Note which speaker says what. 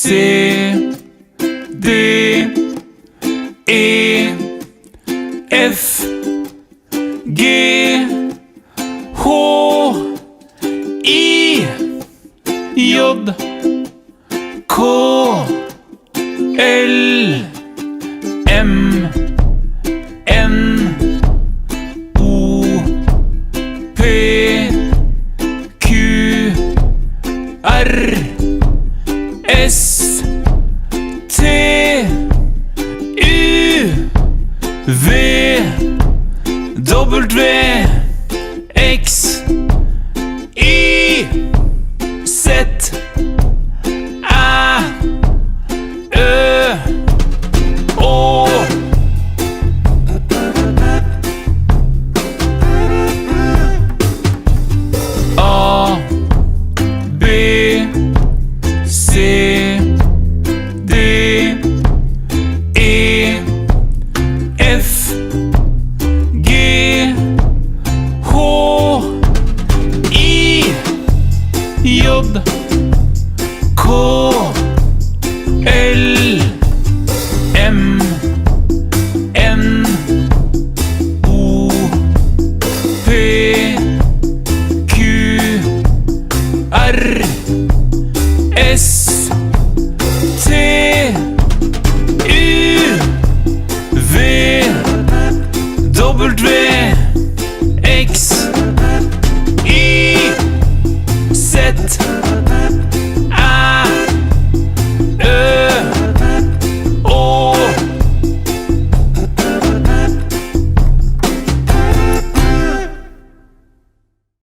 Speaker 1: C, D, E, F, G, H, I, J, K, L, M, N, O, P, Q, R, S, T, U, V, W, X, Y, Z, Æ, Ø, Å. A, B, C, D, E, F, G, H, I, J,